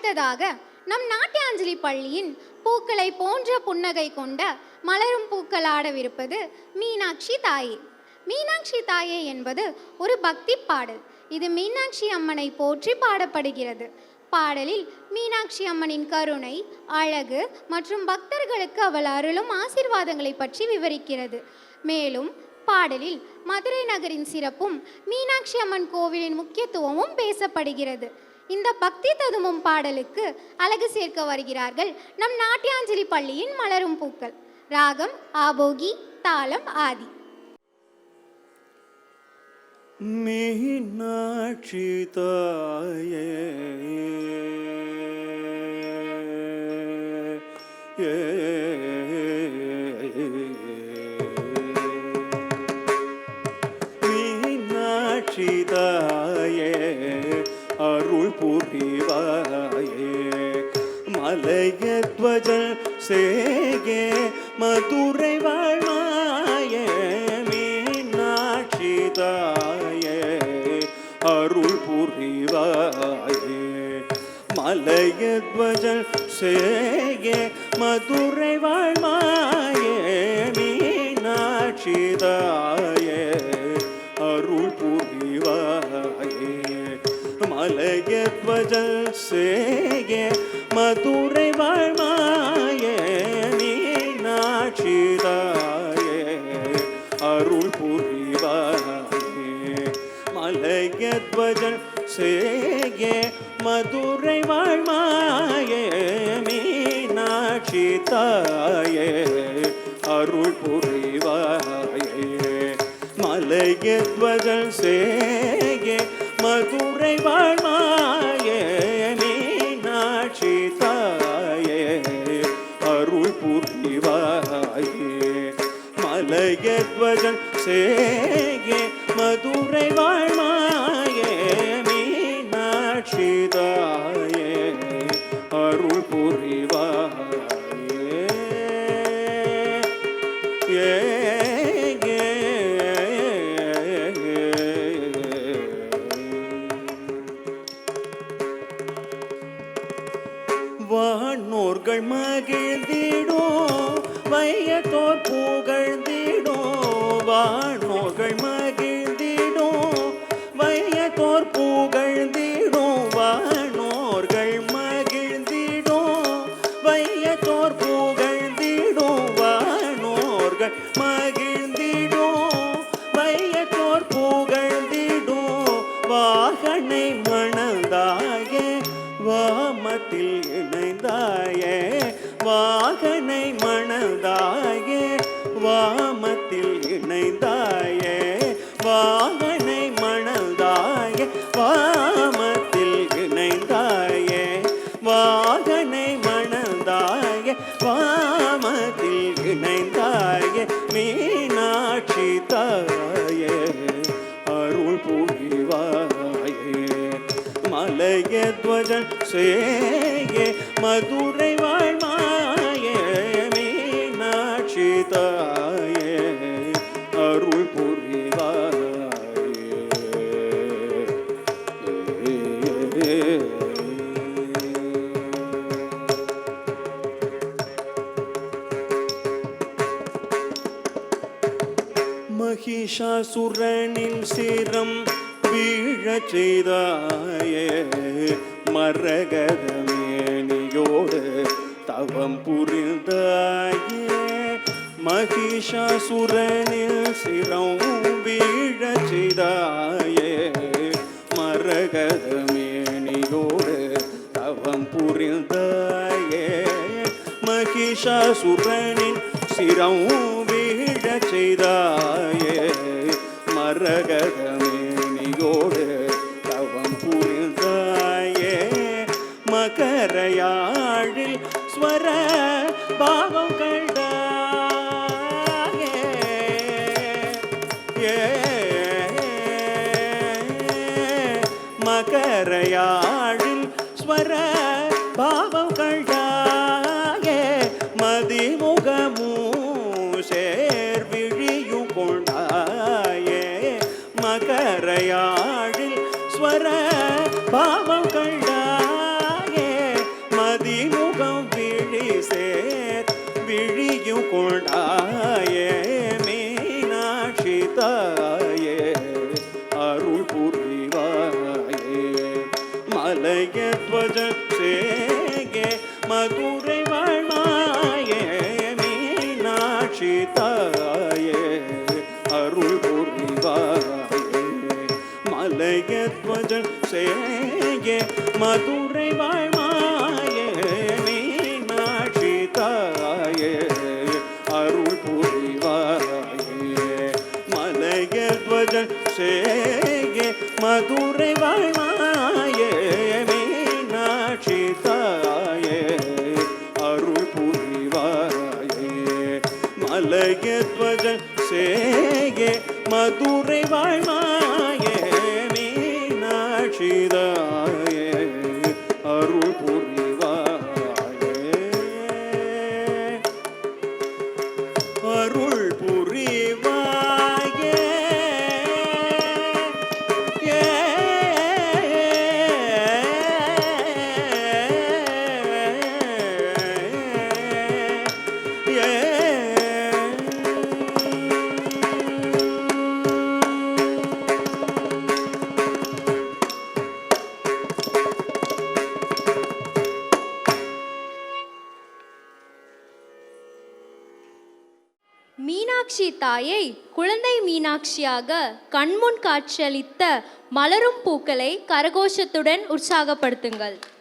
அடுத்ததாக நம் நாட்டியாஞ்சலி பள்ளியின் பூக்களை போன்ற புன்னகை கொண்ட மலரும் பூக்கள் ஆடவிருப்பது மீனாட்சி தாயே. மீனாட்சி தாயே என்பது ஒரு பக்தி பாடல். இது மீனாட்சி அம்மனை போற்றி பாடப்படுகிறது. பாடலில் மீனாட்சி அம்மனின் கருணை, அழகு மற்றும் பக்தர்களுக்கு அவள் அருளும் ஆசீர்வாதங்களை பற்றி விவரிக்கிறது. மேலும் பாடலில் மதுரை நகரின் சிறப்பும் மீனாட்சி அம்மன் கோவிலின் முக்கியத்துவமும் பேசப்படுகிறது. இந்த பக்தி ததுமும் பாடலுக்கு அழகு சேர்க்க வருகிறார்கள் நம் நாட்டியாஞ்சலி பள்ளியின் மலரும் பூக்கள். ராகம் ஆபோகி, தாளம் ஆதி. மீனாட்சி தாயே மீனாட்சி தாயே அருள் புரிவாயே மலையத்வஜல் சேகே மதுரை வாழ்மாயே மீனாட்சி தாயே அருள் புரிவாயே மலையத்வஜல் சேகே மதுரை வாழ்மாயே மீனாட்சி தாயே அருள் புரிவாயே மலையத்வஜல் சேகே மதுரை வாழ்மாயே மீனாட்சி தாயே அருள் புரிவாயே மலையத்வஜல் சேகே மதுரை வாழ்மாயே மீனாட்சி தாயே அருள் புரிவாயே மலையத்வஜல் சேகே மதுரை வாழ்மாயே மீனாட்சி தாயே அருள் புரிவாயே மலையத்வஜல் சேகே மதுரை வாழ்மாயே மீனாட்சி தாயே அருள் புரிவாயே வானோர்கள் மகிழ்ந்திடோ வையத்தோர் புகழ்ந்திடோ வானோர்கள் மகிழ்ந்திடோ வையத்தோர் புகழ்ந்திடோ வானோர்கள் மகிழ்ந்திடோ வையத்தோர் புகழ்ந்திடோ வானோர்கள் மகிழ்ந்திடோ வையத்தோர் புகழ்ந்திடோ வாகனை மணந்தாயே வாமத்தில் இணைந்தாயே வாகனை மணந்தாயே வாமத்தில் இணைந்தாயே வாகனை மணந்தாயே வாமத்தில் இணைந்தாயே வாகனை மணந்தாயே வாமத்தில் இணைந்தாயே மீனாட்சி தாயே அருள் புரிவாயே மலையத்வஜல் சேகே மதுரை வாழ்மாயே மீனாட்சி தாயே அருள் புரிவாயே மகிஷாசுரனின் சிரம் வீழச் செய்தாயே மரகதமேனியோடு தவம் புரிந்தாயே மகிஷாசுரனின் சிரம் வீழச் செய்தாயே மரகதமேனியோடு தவம் புரிந்தாயே மகிஷாசுரனின் சிரம் வீழச் செய்தாயே மரகதமேனியோடு தவம் புரிந்தாயே மகரையாழில் ஸ்வர பாவம் கண்டாயே மகரையாழில் ஸ்வர பாவம் கண்டாயே மதிமுகமூ சேர்விழியும் கொண்டாயே மகரையாழில் ஸ்வர பாவம் கண்டாயே மலயத்வஜ சேகே மதுரை வாழ்மாயே மீனாட்சி தாயே அருள் புரிவாயே மலயத்வஜ சேகே மதுரை வாழ்மாயே மீனாட்சி தாயே அருள் புரிவாயே மலயத்வஜ சேகே மதுரை வாழ்மாயே மீனாட்சி தாயே அருள் புரிவாயே மலயத்வஜ சேகே மதுரை வாழ்மாயே மீனாட்சி தாயே அருள் புரிவாயே அருள் புரிவாயே மீனாட்சி தாயை குழந்தை மீனாட்சியாக கண்முன் காட்சியளித்த மலரும் பூக்களை கரகோஷத்துடன் உற்சாகப்படுத்துங்கள்.